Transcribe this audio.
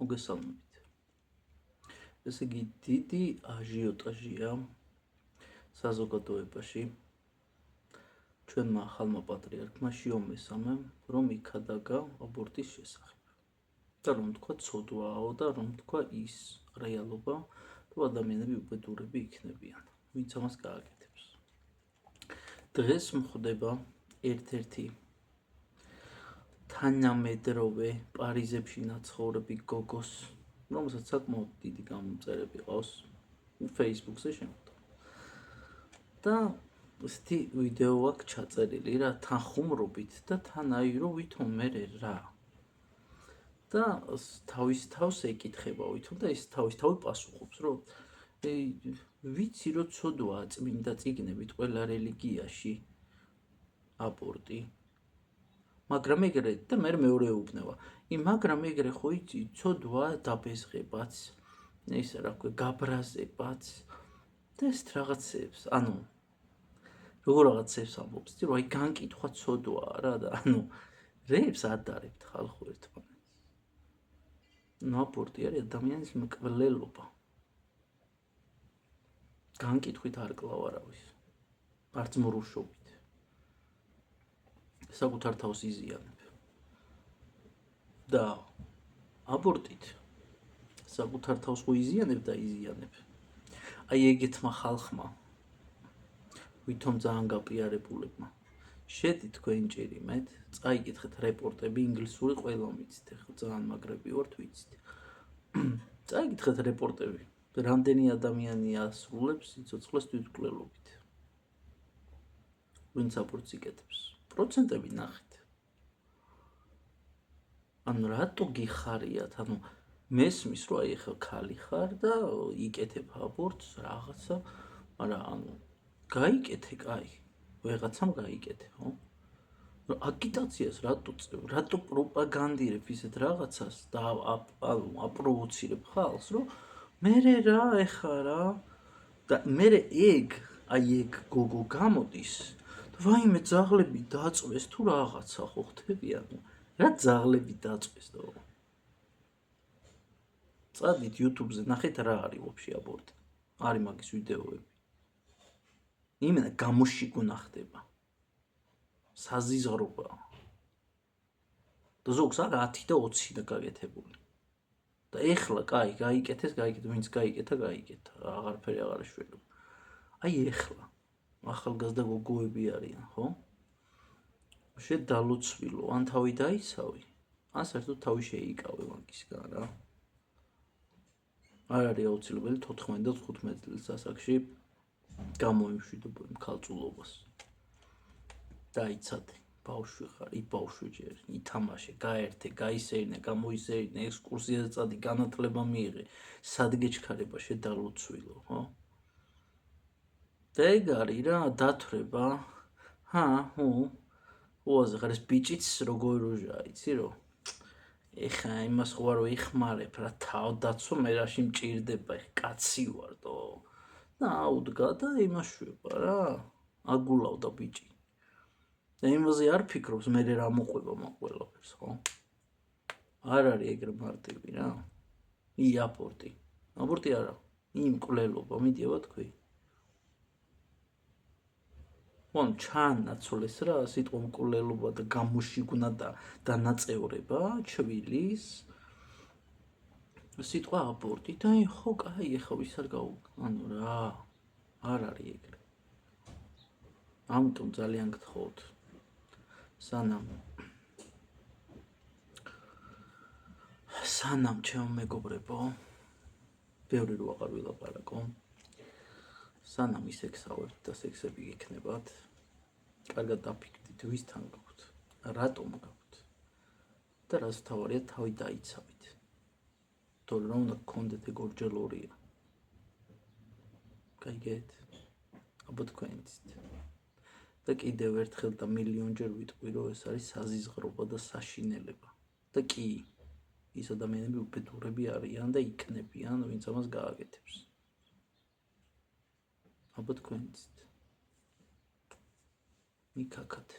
მოგესალმებით. ესე იგი, დიდი აჟიოტაჟია საზოგადოებაში. ჩვენმა ახალმა პატრიარქმა შეომესამე, რომ იქადაგა აბორტის შესახებ. და რომ თქვა ცოდვაო და რომ თქვა ის რეალობა, რომ ადამიანები უბედურები იქნებიან. ვინც ამას გააკეთებს. დღეს მხდება ერთ-ერთი თანამედროვე პარიზებში ნაცხოვრები გოგოს, რომელსაც საკმაოდ დიდი გამომწერები ყავს Facebook-ზე შემოდგა. და ესეთი ვიდეო აქვს ჩაწერილი რა, თანხმობით და თანაირო ვითომ მე რა. და თავის თავს ეკითხება ვითომ და ის თავის თავი პასუხობს, რომ ვიცი რომ ცოდვაა წმინდა წიგნებით ყველა რელიგიაში აბორტი. მაგრამ ეგრე და მე მეორე ეუბნება. მაგრამ ეგრე ხო იცი, ცოდვაა დაბეზღებაც, ისე რა ქვია, გაბრაზებაც და ეს რაღაცებს, ანუ როგორ რაღაცებს ამბობს, რომ აი განკითხვა ცოდვაა რა და ანუ რეებს ადარებთ ხალხო ერთმანეთს. აბორტი არის ადამიანის მკვლელობა. განკითხვით არ კლავ არავის. არც მრუშობით. საკუთარ თავს იზიანებ. და აბორტით საკუთარ თავს ხო იზიანებ და იზიანებ. აი ეგეთმა ხალხმა, ვითომ ძალიან გაპიარებულებმა, შედი თქვენ ჭირიმეთ, წაიკითხეთ რეპორტები ინგლისური ყველა მიცით, ხო ძალიან მაგრები ვართ ვიცით. წაიკითხეთ რეპორტები, რამდენი ადამიანი ასრულებს სიცოცხლეს თვითმკვლელობით. ვინც აბორტს იკეთებს, პროცენტები ნახეთ. ანუ რატო გიხარიათ, ანუ მესმის რომ აი ახლა ქალი ხარ და იკეთებ აბორტს რაღაცა, მაგრამ ანუ გაიკეთე კაი, ვეღაცამ გაიკეთე, ხო? აგიტაციას რატო პროპაგანდირებ ისეთ რაღაცას და აპროვოცირებ ხალხს, რომ მე რა ეხა რა და მე ეგ გოგო გამოდის, ვაიმე ძაღლები დაწვეს თუ რაღაცა ხო ხდები, ანუ რა ძაღლები დაწვეს და წადით YouTube-ზე ნახეთ რა არის ვაფშე აბორტი. არის მაგის ვიდეოები. იმენა გამოშიგუნა ხდება. საზიზღრობა. და ზოგს არა 10 და 20 და გაკეთებული. და ეხლა კაი, გაიკეთეს, ვინც გაიკეთა, აღარაფერი აღარ ეშველო. აი ეხლა ახალგაზრდა გოგოები არიან, ხო? შედალოცვილო, ან თავი დაიცავი, ან საერთოდ თავი შეიკავე მაგისგან რა. არ არის აუცილებელი 14 და 15 წლის ასაკში გამოიმშვიდობო იმ ქალწულობას. დაიცადე, ბავშვი ხარ, იბავშვი ჯერ, ითამაშე, გაერთე, გაისეირნე, გამოისეირნე, ექსკურსიაზე წადი, განათლება მიიღე, სადგეჩქარება შედალოცვილო, ხო? და ეგ არის რა, დათვრება, უაზე ხარ ეს ბიჭიც როგორ როჟაა, იცი რო? ეხა იმას ხო არ ვიხმარებ რა, თავდაცვა მე რაში მჭირდება, კაცი ვარ და აუდგა და იმაშვება რა, აგულავდა ბიჭი. და იმაზე არ ფიქრობს, მე რა მოყვება მაყველაფერს, ხო? არ არის ეგრე მარტივი რა. აბორტი. აბორტი არა, მკვლელობა, მიდიება თქვი. ვან ჩანაცვლეს რა, სიტყვა მკვლელობა და გამოშიგუნა და დანაწევრება ჩვილის სიტყვა აბორტი და ხო კაი, ეხა ვის არ ანუ რა, არ არის ეგრე. ამიტომ ძალიან გთხოვთ, სანამ ჩემო მეგობრებო, ბევრი რო აღარ ვილაპარაკო, სანამ ისექსავებთ და სექსები გექნებათ, კარგად დაფიქრდით, ვისთან გაქვთ, რატომ გაქვთ და რაც თავარია თავი დაიცავით. თორე რომ უნდა გქონდეთ ეგ ორია. გაიგეთ? აბა თქვენიცით. და კიდევ ერთხელ და მილიონჯერ ვიტყვი, რომ ეს არის საზიზღრობა და საშინელება. და კი, ის ადამიანები უბედურები არიან და იქნებიან, ვინც ამას გააკეთებს. აბა თქვენიცით. მიქაქათ.